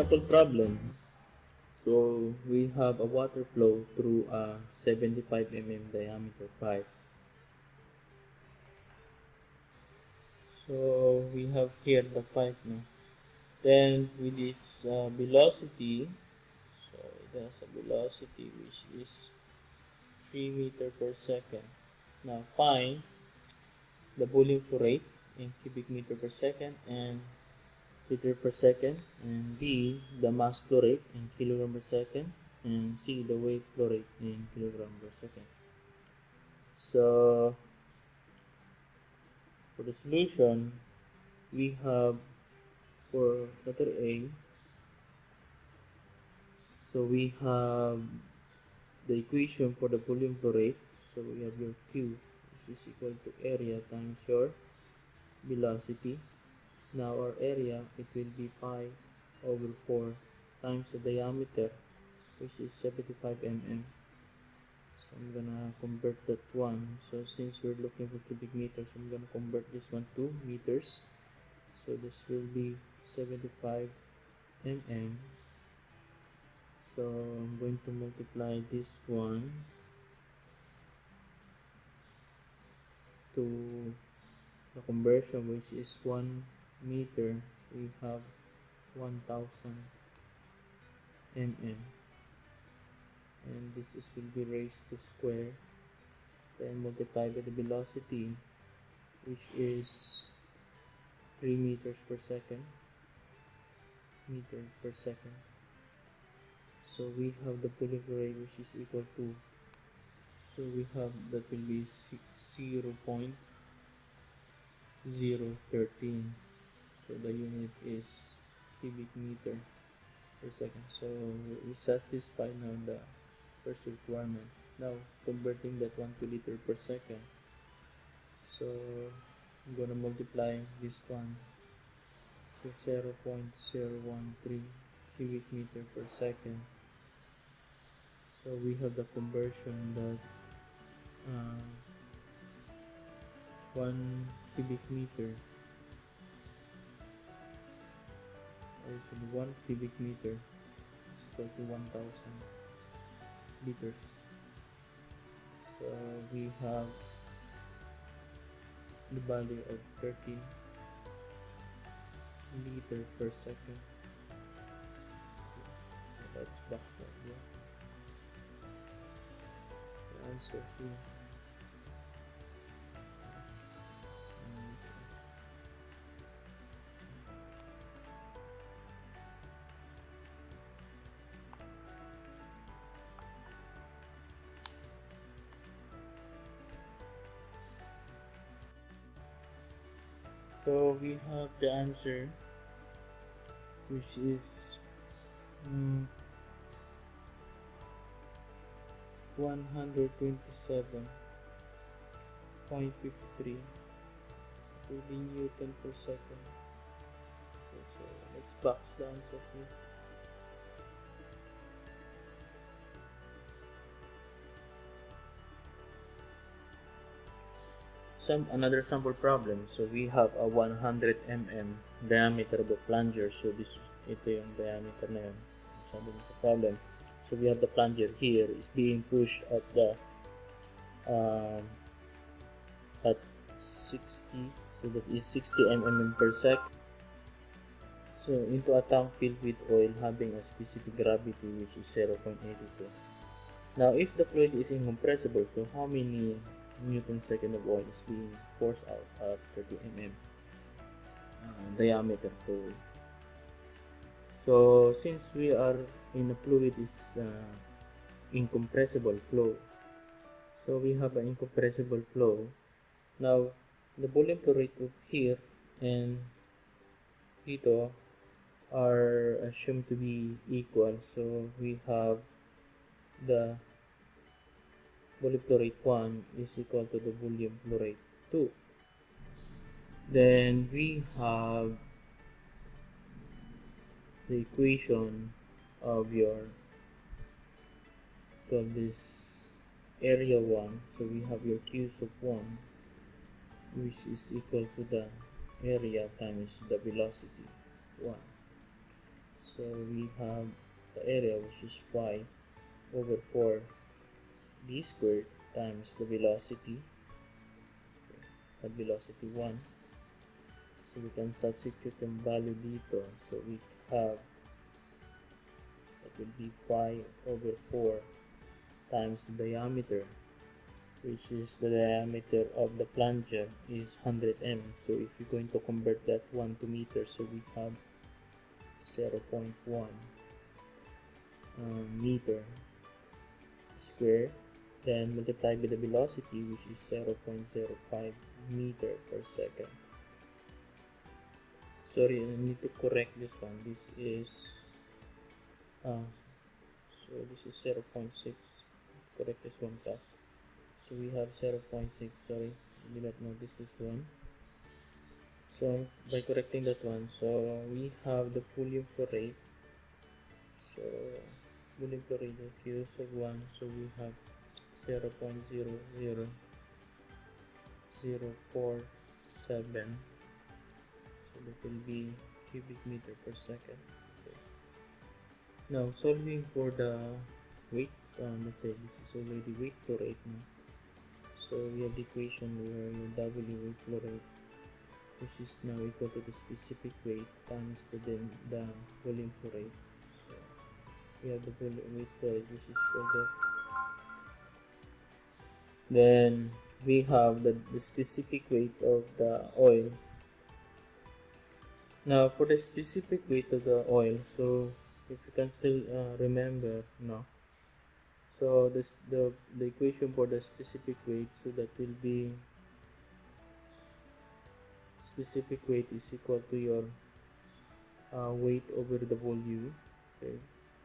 sample problem. So we have a water flow through a 75 mm diameter pipe. So we have here the pipe now. Then with its velocity, so it has a velocity which is 3 meter per second. Now find the volume flow rate in cubic meter per second and liter per second, and B, the mass flow rate in kilogram per second, and C, the weight flow rate in kilogram per second. So for the solution, we have for letter A, so we have the equation for the volume flow rate. So we have your Q, which is equal to area times your velocity. Now our area, it will be pi over 4 times the diameter, which is 75 mm. So I'm gonna convert that one. So since we're looking for cubic meters, I'm gonna convert this one to meters. So this will be 75 mm. So I'm going to multiply this one to the conversion, which is 1 meter. We have 1000 mm, and this will be raised to square, then multiply by the velocity, which is 3 meters per second, So we have the volume flow rate, which is equal to, so we have that will be 0.013. So the unit is cubic meter per second. So we satisfy now the first requirement. Now converting that one to liter per second. So I'm gonna multiply this one. So 0.013 cubic meter per second. So we have the conversion that 1 cubic meter, or 1 cubic meter is equal to 1000 liters. So we have the value of 13 liter per second. So that's box like that. The answer here. So we have the answer, which is 127.53 Newton per second. Okay, so let's box the answer here. Another sample problem. So we have a 100 mm diameter of the plunger. So ito yung diameter na yun. Sabi ng problem. So we have the plunger here is being pushed at the at 60. So that is 60 mm per second. So into a tank filled with oil having a specific gravity, which is 0.82. Now if the fluid is incompressible, so how many Newton second of oil is being forced out at 30 mm diameter fluid? So since we are in a fluid is incompressible flow, so we have an incompressible flow. Now the volume flow rate of here and dito are assumed to be equal. So we have the volume flow rate 1 is equal to the volume flow rate 2. Then we have the equation of your, call this area 1. So we have your Q sub 1, which is equal to the area times the velocity 1. So we have the area, which is pi over 4 d squared times the velocity at velocity 1. So we can substitute yung value dito. So we have, that will be pi over 4 times the diameter, which is the diameter of the plunger is 100 m. So if you're going to convert that 1 to meters, so we have 0.1 meter square, then multiply by the velocity, which is 0.05 meter per second. Sorry, I need to correct this one. This is so this is 0.6. Correct this one plus. So we have 0.6. Sorry, I did not notice this one. So by correcting that one, so we have the volume flow rate. So volume flow rate is Q of 1. So we have 0.00047. So that will be cubic meter per second. Okay. Now solving for the weight, let's say this is already weight flow rate now. So we have the equation where your W weight flow rate, which is now equal to the specific weight times the volume flow rate. So we have the volume weight flow rate, which is equal to, then we have the specific weight of the oil. Now for the specific weight of the oil, so if you can still remember now, so this the equation for the specific weight, so that will be specific weight is equal to your weight over the volume. Okay,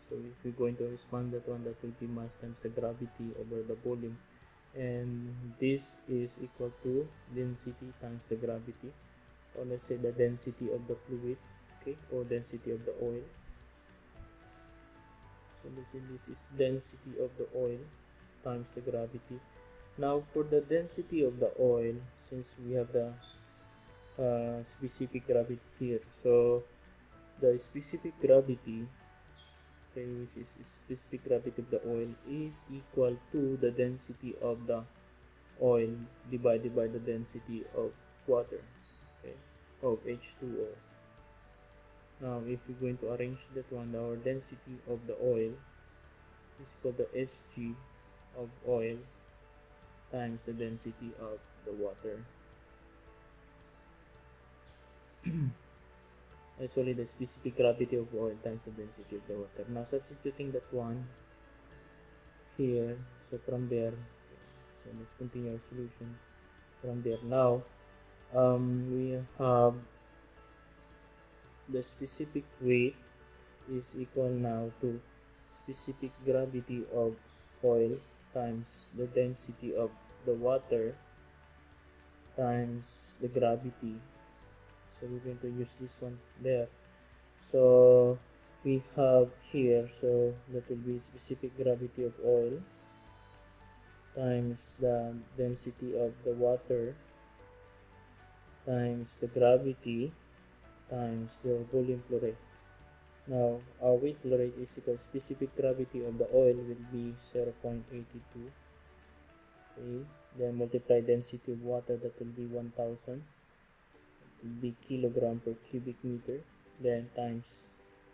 so if we're going to expand that one, that will be mass times the gravity over the volume, and this is equal to density times the gravity, or let's say the density of the fluid, okay, or density of the oil. So let's say this is density of the oil times the gravity. Now for the density of the oil, since we have the specific gravity here, so the specific gravity, okay, which is specific gravity of the oil, is equal to the density of the oil divided by the density of water, okay, of H2O. Now if we're going to arrange that one, our density of the oil is equal to Sg of oil times the density of the water. Sorry, the specific gravity of oil times the density of the water. Now substituting that one here, so from there, so let's continue our solution from there. Now we have the specific weight is equal now to specific gravity of oil times the density of the water times the gravity. So we're going to use this one there. So we have here, so that will be specific gravity of oil times the density of the water times the gravity times the volume flow rate. Now our weight flow rate is equal to specific gravity of the oil will be 0.82. Okay, then multiply density of water, that will be 1000. Will be kilogram per cubic meter, then times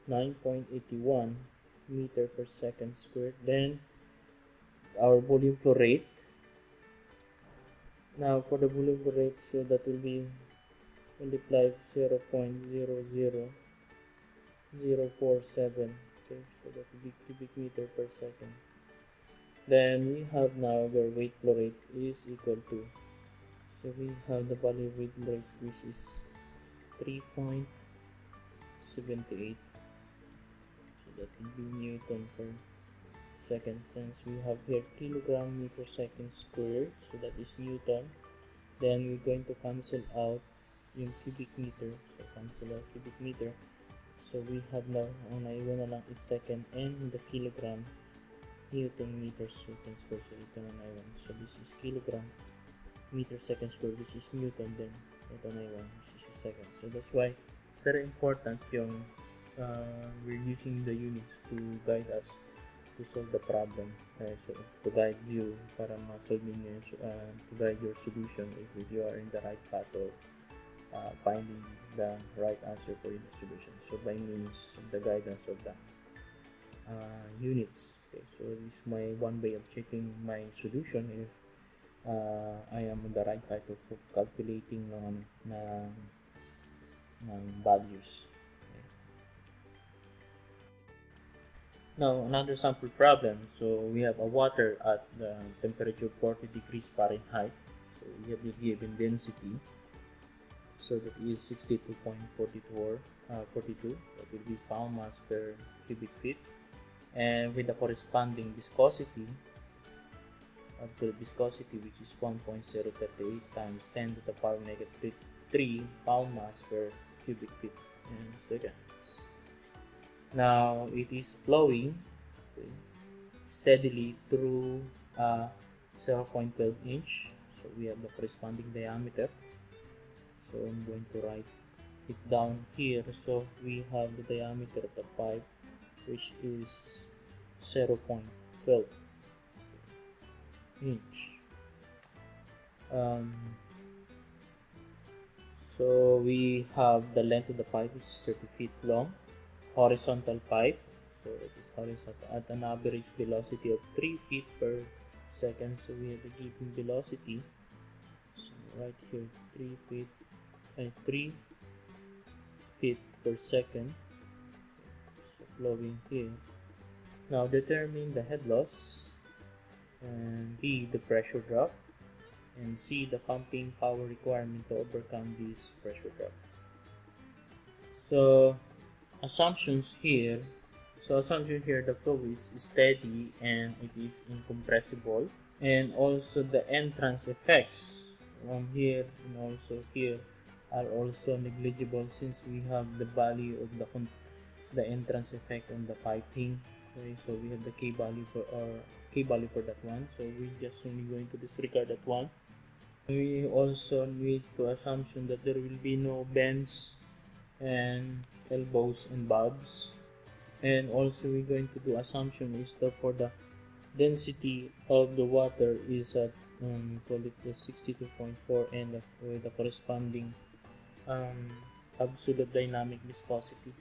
9.81 meter per second squared, then our volume flow rate. Now for the volume flow rate, so that will be multiplied 0.00047, okay, so that will be cubic meter per second. Then we have now the weight flow rate is equal to, so we have the value of weight flow rate, which is 3.78. So that will be Newton per second, since we have here kilogram meter second squared, so that is Newton. Then we're going to cancel out yung cubic meter, so cancel out cubic meter. So we have now, ang naiwan na lang is second, and the kilogram Newton meter second square, so ito na naiwan. So this is kilogram meter second square, which is Newton, then ito naiwan, which is second. So that's why very important yung we're using the units to guide us to solve the problem. So to guide you para ma-solve ninyo to guide your solution if you are in the right path of finding the right answer for the solution. So by means of the guidance of the units. Okay, so this is my one way of checking my solution if I am on the right path of calculating ng values. Okay. Now another sample problem. So we have a water at the temperature 40 degrees Fahrenheit. So we have the given density. So that is 62.42. That will be pound mass per cubic feet. And with the corresponding viscosity, absolute viscosity, which is 1.038 times 10 to the power negative 3 pound mass per cubic feet in seconds. Now it is flowing steadily through a 0.12 inch. So we have the corresponding diameter. So I'm going to write it down here. So we have the diameter of the pipe, which is 0.12 inch. So we have the length of the pipe, which is 30 feet long. Horizontal pipe, so it is horizontal at an average velocity of 3 feet per second. So we have the given velocity. So right here, 3 feet per second. So flowing here. Now determine the head loss, and B, the pressure drop, and C, the pumping power requirement to overcome this pressure drop. So assumptions here. The flow is steady and it is incompressible, and also the entrance effects from here and also here are also negligible since we have the value of the entrance effect on the piping. Okay, so we have the K value for that one, so we just only going to disregard that one. We also need to assumption that there will be no bends and elbows and bobs, and also we're going to do assumption is that for the density of the water is at call it the 62.4 and with the corresponding absolute dynamic viscosity.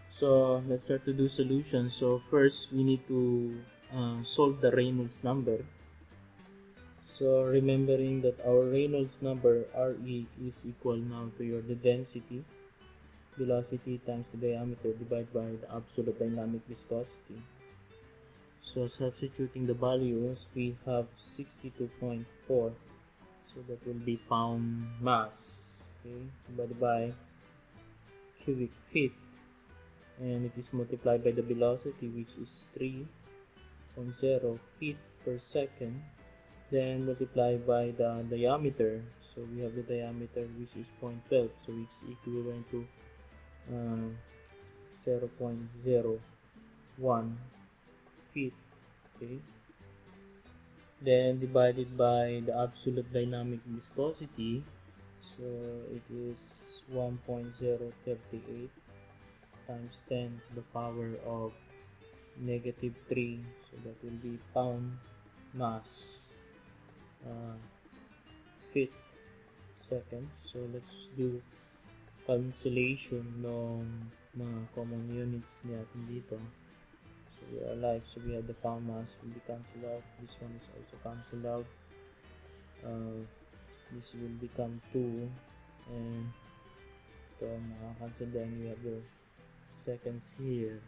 So let's start to do solutions. So first we need to solve the Reynolds number. So remembering that our Reynolds number Re is equal now to the density, velocity times the diameter divided by the absolute dynamic viscosity. So substituting the values, we have 62.4, so that will be pound mass, okay, divided by cubic feet, and it is multiplied by the velocity, which is 3.0 feet per second, then multiplied by the diameter. So we have the diameter, which is 0.12, so it's equivalent to 0.01 feet. Okay, then divided by the absolute dynamic viscosity, so it is 1.038 times 10 to the power of negative 3, so that will be pound mass feet second. So let's do cancellation ng mga common units natin dito. So we are alive, so we have the pound mass will be cancelled out, this one is also cancelled out, this will become 2, and ito makakancel, then we have the seconds here,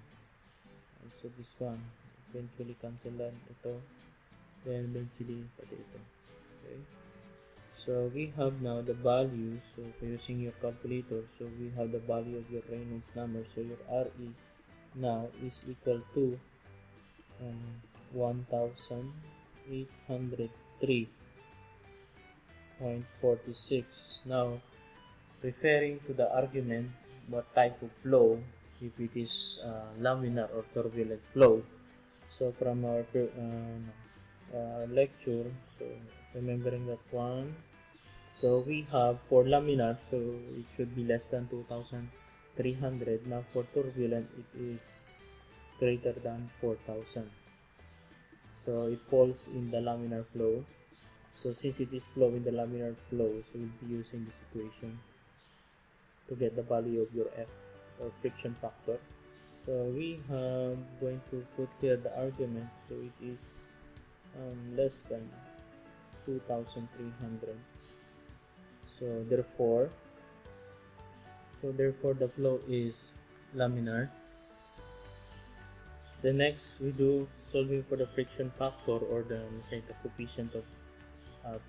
also this one eventually cancel lang ito, then eventually pati ito. Okay, so we have now the value. So using your calculator, so we have the value of your Reynolds number. So your Re now is equal to 1803.46. Now referring to the argument what type of flow, if it is laminar or turbulent flow. So from our lecture, so remembering that one, so we have for laminar, so it should be less than 2000 300. Now for turbulent, it is greater than 4,000. So it falls in the laminar flow. So since it is flow in the laminar flow, so we'll be using this equation to get the value of your F, or friction factor. So we are going to put here the argument. So it is less than 2,300. So therefore the flow is laminar. The next we do solving for the friction factor, or the coefficient of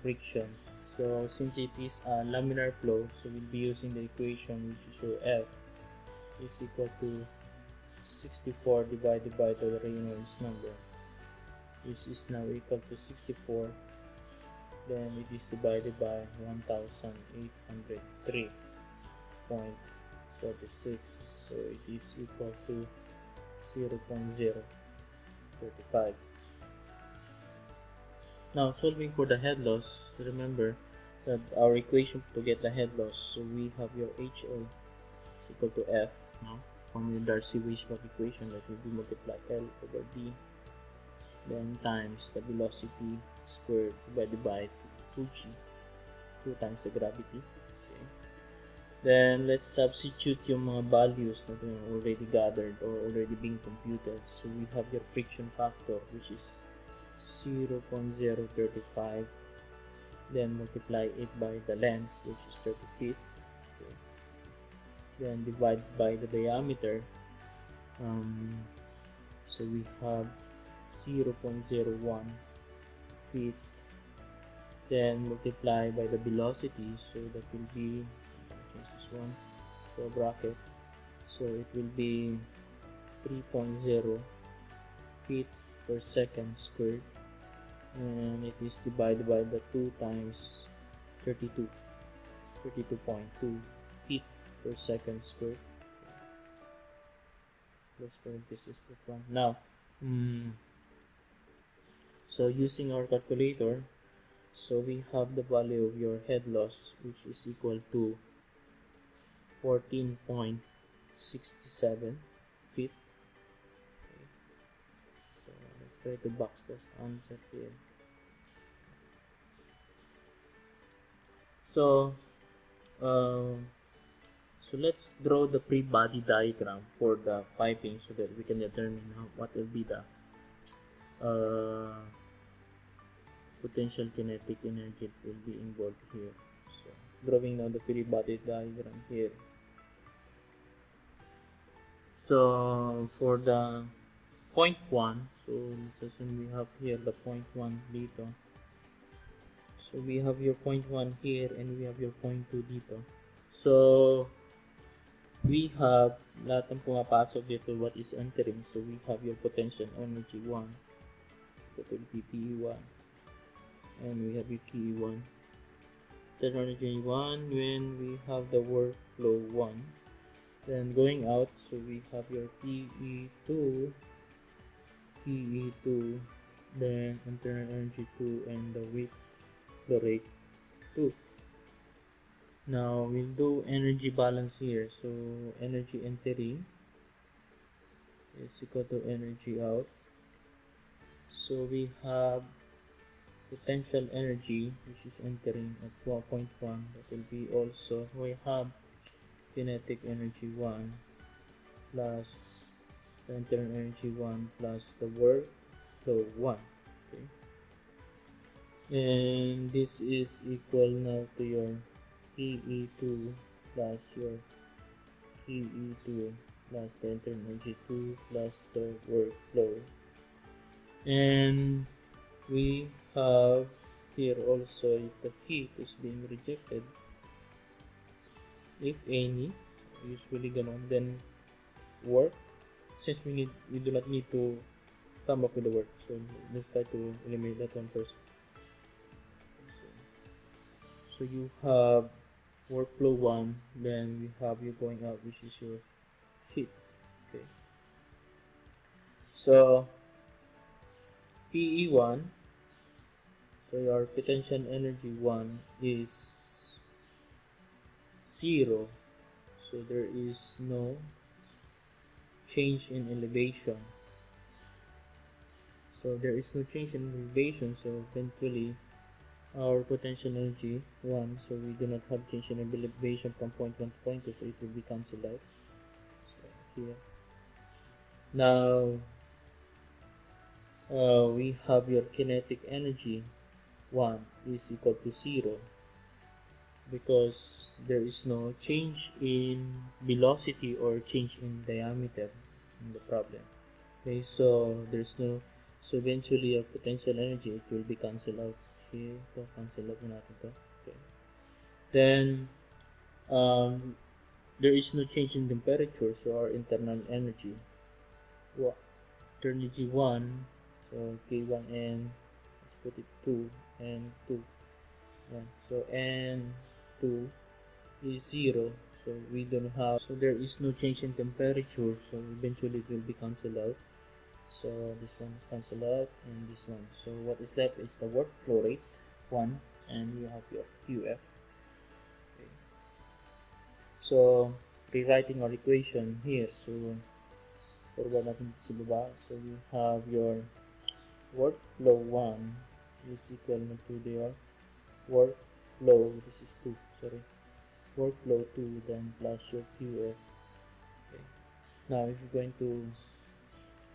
friction. So since it is a laminar flow, so we'll be using the equation, which is your F is equal to 64 divided by the Reynolds number, which is now equal to 64. Then it is divided by 1,803.46, so it is equal to 0.035. Now solving for the head loss, remember that our equation to get the head loss, so we have your HO is equal to F, from the Darcy-Weisbach equation, that will be multiply L over D, then times the velocity squared divided by 2g, 2 times the gravity. Okay. Then let's substitute yung mga values that are already gathered or already being computed. So we have your friction factor, which is 0.035, then multiply it by the length, which is 30 feet. Okay. Then divide by the diameter. So we have 0.01 feet, then multiply by the velocity, so that will be, this one for a bracket, so it will be 3.0 feet per second squared, and it is divided by the 2 times 32.2 feet per second squared. Close parenthesis, that one. Now so using our calculator, so we have the value of your head loss, which is equal to 14.67 feet. Okay. So let's try to box this answer here. So let's draw the pre-body diagram for the piping, so that we can determine what will be the potential kinetic energy that will be involved here. So drawing now the pre-body diagram here. So for the point 1, so let's assume we have here the point 1 dito. So we have your point 1 here, and we have your point 2 dito. So we have lahat ng pumapasok dito, what is entering. So we have your potential energy 1, that will be PE1, and we have your PE1. Then energy 1 when we have the workflow 1. Then going out, so we have your PE2, then internal energy 2, and the weight flow rate 2. Now we'll do energy balance here. So energy entering is equal to energy out. So we have potential energy, which is entering at 12.1. That will be also, we have kinetic energy 1 plus the internal energy 1 plus the work flow 1. Okay. And this is equal now to your PE2 plus your PE2 plus the internal energy 2 plus the work flow. And we have here also, if the heat is being rejected, if any, usually ganon, then work, since we do not need to come up with the work, so let's try to eliminate that one first. So you have workflow 1, then we have you going out, which is your heat. Okay, so PE1, so your potential energy 1 is 0. so there is no change in elevation. So there is no change in elevation, so eventually our potential energy 1, so we do not have change in elevation from point 1 to point 2, so it will be cancelled out. So here now we have your kinetic energy 1 is equal to 0 because there is no change in velocity or change in diameter in the problem. Okay, so there's no, so eventually your potential energy, it will be cancelled out here. So cancel out natin to. Okay. Then there is no change in temperature, so our internal energy, energy 1, so K1N, let's put it 2 and 2. Yeah, so N2 is 0, so we don't have, so there is no change in temperature, so eventually it will be cancelled out. So this one is cancelled out and this one. So what is left is the work flow rate 1 and you have your QF. Okay. So rewriting our equation here, so forward natin sa baba, so we have your work flow 1 is equal to your work flow, this is 2, sorry, work flow 2 then plus your QF. Okay. Now if you're going to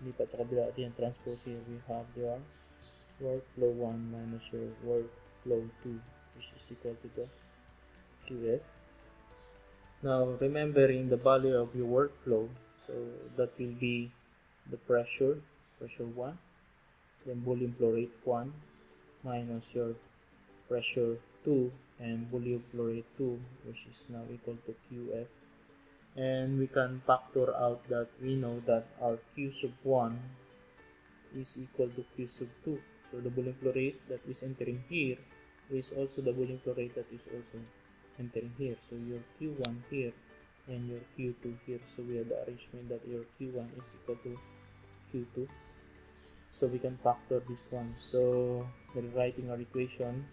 lipat sa kabila din transpose here, we have your work flow 1 minus your work flow 2, which is equal to the QF. Now remembering the value of your workflow, so that will be the pressure 1, then volume flow rate 1 minus your pressure 2 and volume flow rate 2, which is now equal to QF. And we can factor out that we know that our Q sub 1 is equal to Q sub 2. So the volume flow rate that is entering here is also the volume flow rate that is also entering here. So your Q1 here and your Q2 here. So we have the arrangement that your Q1 is equal to Q2. So we can factor this one. So rewriting our equation,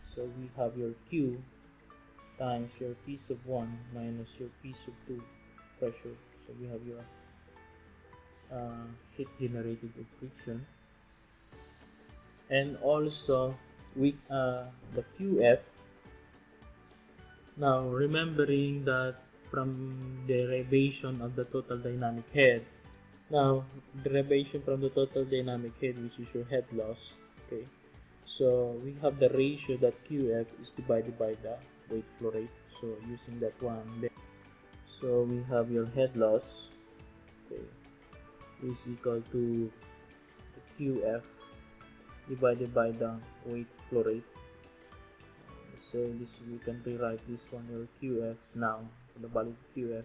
so we have your Q times your P sub 1 minus your P sub 2 pressure. So we have your heat generated with friction, and also with the QF. Now remembering that from derivation of the total dynamic head, now derivation from the total dynamic head, which is your head loss. Okay, so we have the ratio that QF is divided by the weight flow rate. So using that one, so we have your head loss, okay, is equal to the QF divided by the weight flow rate. So this, we can rewrite this one, your QF now, the value of QF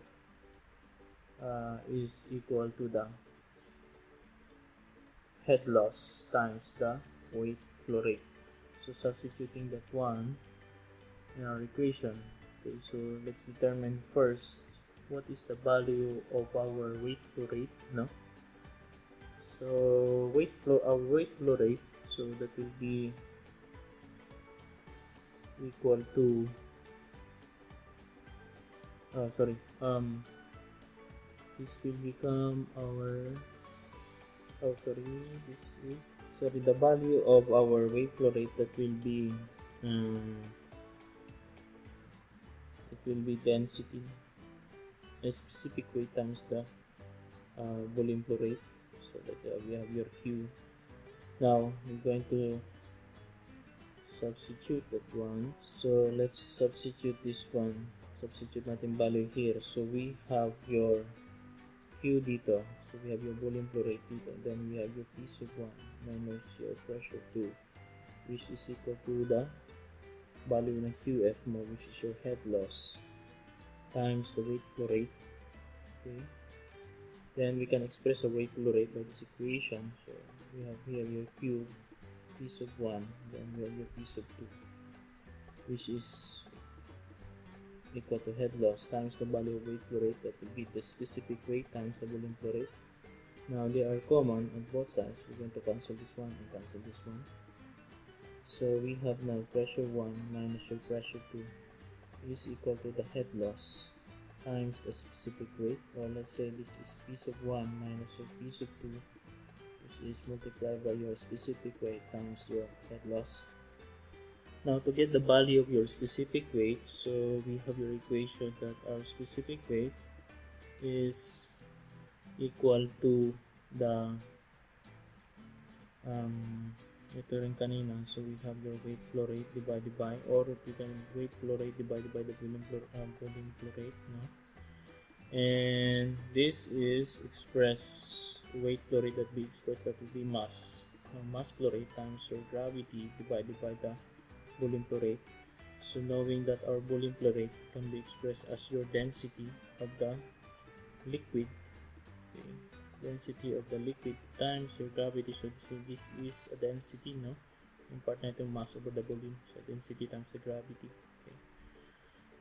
is equal to the head loss times the weight flow rate. So substituting that one in our equation. Okay, so let's determine first what is the value of our weight flow rate. No, so our weight flow rate, so that will be equal to this will become our the value of our weight flow rate, that will be it will be density, a specific weight times the volume flow rate. So that we have your Q. Now we're going to substitute that one. So let's substitute this one. Substitute natin value here. So we have your Q dito. So we have your volume flow rate dito. Then we have your P sub 1 minus your pressure 2, which is equal to the value ng QF mo, which is your head loss, times the weight flow rate. Okay. Then we can express the weight flow rate by this equation. So we have here your Q P sub 1, then we have your P sub 2, which is equal to head loss times the value of weight flow rate, that will be the specific weight times the volume flow rate. Now they are common on both sides. We're going to cancel this one and cancel this one. So we have now pressure 1 minus your pressure 2 is equal to the head loss times the specific weight, or let's say this is piece of 1 minus your piece of 2, which is multiplied by your specific weight times your head loss. Now to get the value of your specific weight, so we have your equation that our specific weight is equal to the ito rin kanina, so we have your weight flow rate divided by, or we can weight flow rate divided by the volume flow rate, no? And this is express weight flow rate that we express, that will be mass. Mass flow rate times your gravity divided by the volume flow rate. So knowing that our volume flow rate can be expressed as your density of the liquid, okay, density of the liquid times your gravity. So this is a density, no? Yung part na itong mass over the volume, so density times the gravity. Okay.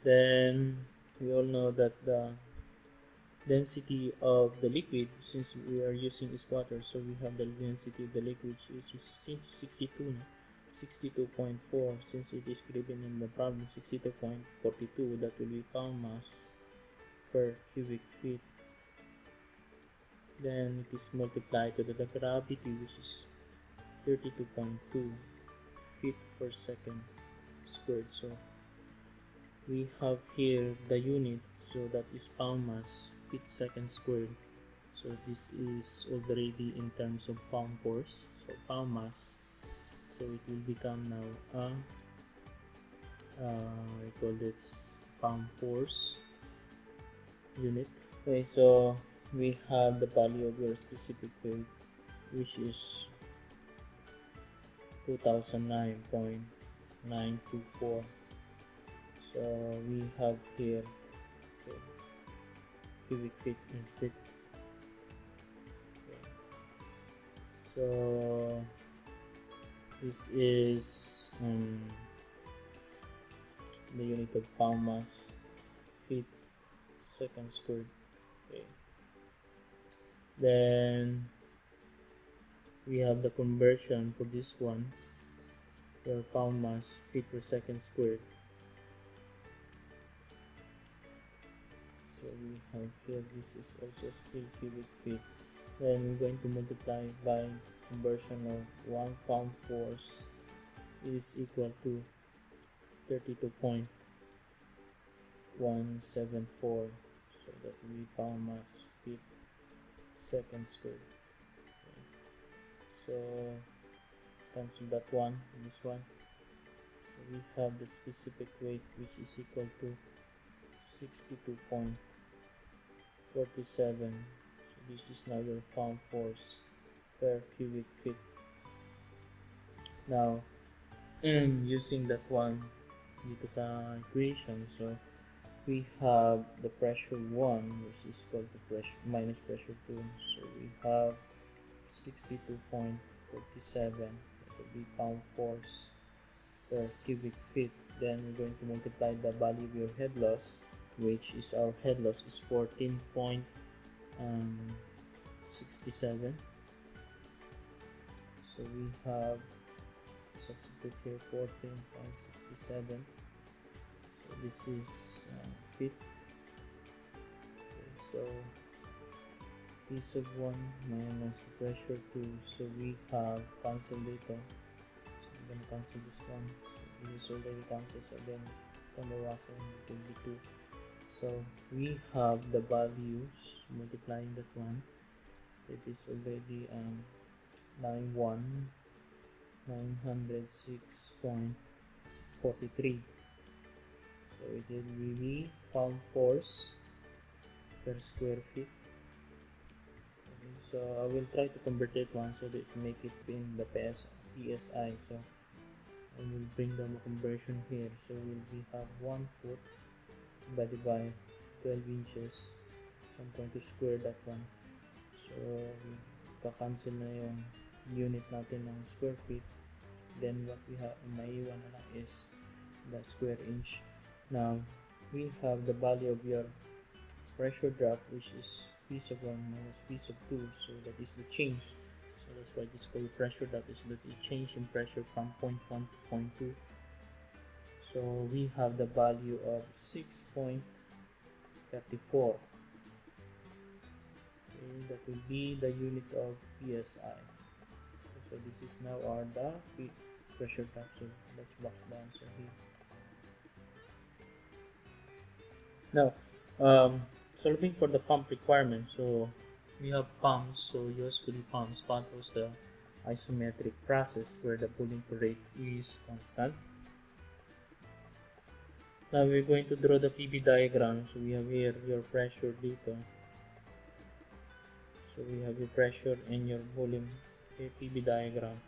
Then we all know that the density of the liquid, since we are using is water, so we have the density of the liquid is 62, no? 62.4, since it is given in the problem 62.42, that will be pound mass per cubic feet. Then it is multiplied to the gravity, which is 32.2 feet per second squared. So we have here the unit, so that is pound mass feet second squared. So this is already in terms of pound force, so pound mass. So it will become now we call this pound force unit. Okay, so we have the value of your specific weight, which is 2009.924. So we have here, okay, cubic feet in feet. Okay. So this is the unit of pound mass feet second squared. Okay. Then we have the conversion for this one, your pound mass feet per second squared. So we have here, this is also still cubic feet. Then we're going to multiply by conversion of 1 pound force is equal to 32.174. So that will be pound mass feet second squared. Okay. So let's cancel that one and this one. So we have the specific weight, which is equal to 62.47. So this is now your pound force per cubic feet. Now using that one dito sa equation, so we have the pressure 1, which is equal to pressure minus pressure 2. So we have 62.47, that will be pound force per cubic feet. Then we're going to multiply the value of your head loss, which is our head loss is 14.67. So we have substitute here 14.67. So this is feet. Okay, so piece of 1 minus pressure 2. So we have cancel dito. So I'm gonna cancel this one. So this is already cancelled. So then pambawasan it will be 2. So we have the values multiplying that one. It is already 906.43. So it will be pound force per square feet. Okay, so I will try to convert it one so that to make it in the PSI. So I will bring the conversion here. So we have 1 foot divided by 12 inches. So I'm going to square that one. So kakancel na yung unit natin ng square feet. Then what we have, maiiwan na lang is the square inch. Now we have the value of your pressure drop, which is piece of 1 minus piece of 2. So that is the change. So that's why this called pressure drop, is that the change in pressure from 0.1 to 0.2. So we have the value of 6.37 34. Okay, that will be the unit of PSI. So this is now our the pressure tap. So let's box the answer here. Now, solving for the pump requirement. So we have pumps. So usually pumps follows the isometric process where the pulling rate is constant. Now we're going to draw the PV diagram. So we have here your pressure dito. So we have your pressure and your volume, okay, PV diagram.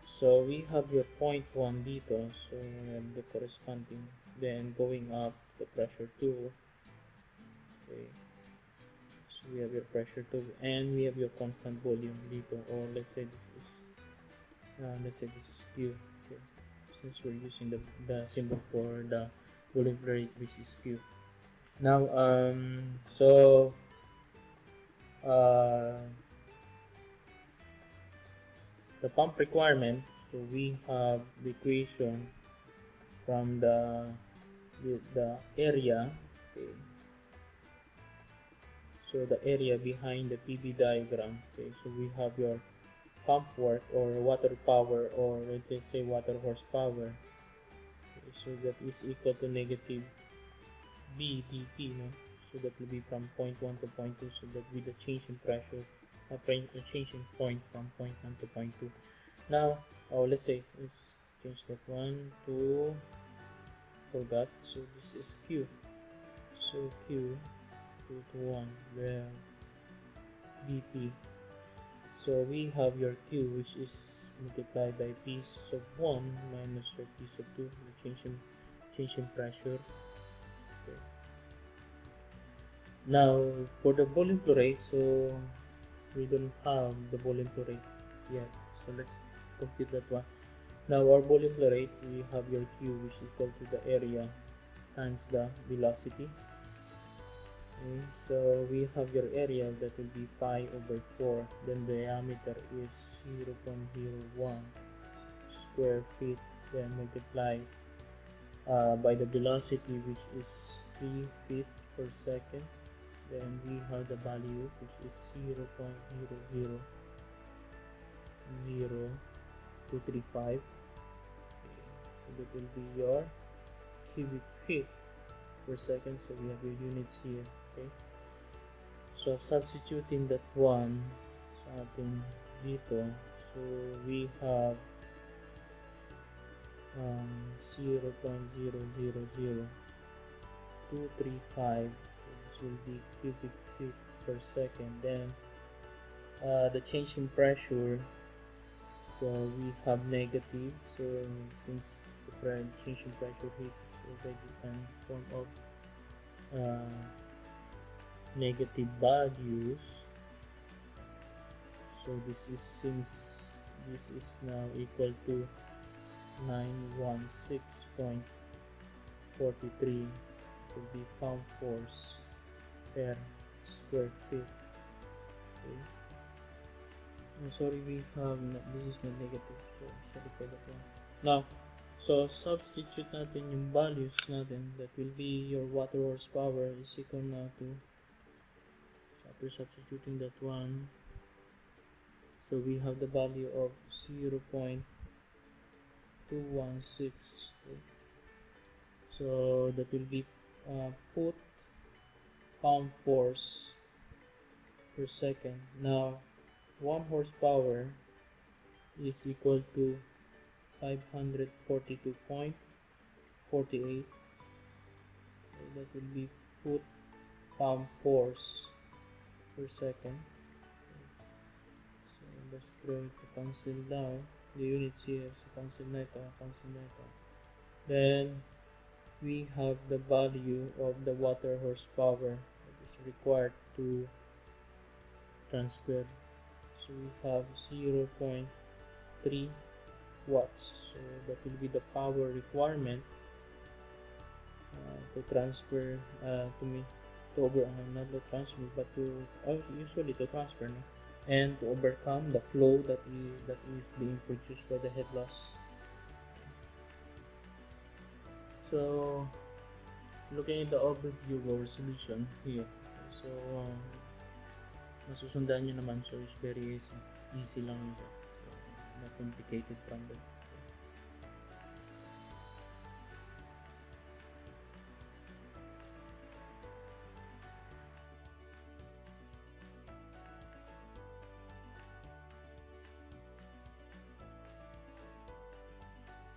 So we have your point 1 dito. So we have the corresponding. Then going up the pressure 2. Okay. So we have your pressure 2 and we have your constant volume dito. Or let's say this is Q. Okay. Since we're using the symbol for the volume rate, which is Q. Now the pump requirement, so we have the equation from the area, okay. So the area behind the PV diagram, okay. So we have your pump work or water power, or let's say water horsepower, okay. So that is equal to negative B dP, no? So that will be from point 1 to point 2, so that will be the change in pressure, change in point from point 1 to point 2. Now, let's change that 1 to, forgot, so this is Q. So Q 2 to 1, where dP. So we have your Q, which is multiplied by P sub 1 minus your P sub 2, the change in pressure. Okay. Now for the volume flow rate, so we don't have the volume flow rate yet, so let's compute that one. Now our volume flow rate, we have your Q, which is equal to the area times the velocity. Okay, so we have your area, that will be pi over 4, then the diameter is 0.01 square feet, then multiply by the velocity, which is 3 feet per second. Then we have the value, which is 0.0000235. Okay, so that will be your cubic feet per second. So we have your units here. Okay, so substituting that one sa ating dito, so we have 0.000235. This will be cubic feet per second. Then the change in pressure, so we have negative, so since the change in pressure is already in form of negative values, so this is, since this is now equal to 916.43 will be pound force per square feet. Okay. Oh, sorry, we have this is not negative, so sorry for that one. Now, so substitute natin yung values natin, that will be your water horsepower is equal na to, after substituting that one, so we have the value of 0.216. Okay. So that will be put pound force per second. Now 1 horsepower is equal to 542.48. So that will be put pound force per second. So let's try to cancel down the units here. So cancel na ito. Then we have the value of the water horsepower that is required to transfer. So we have 0.3 watts. So that will be the power requirement to transfer usually to transfer, no? And to overcome the flow that is being produced by the head loss. So looking at the overview or solution here. So, masusundan nyo naman. So, it's very easy. Easy lang yun. So, not complicated problem.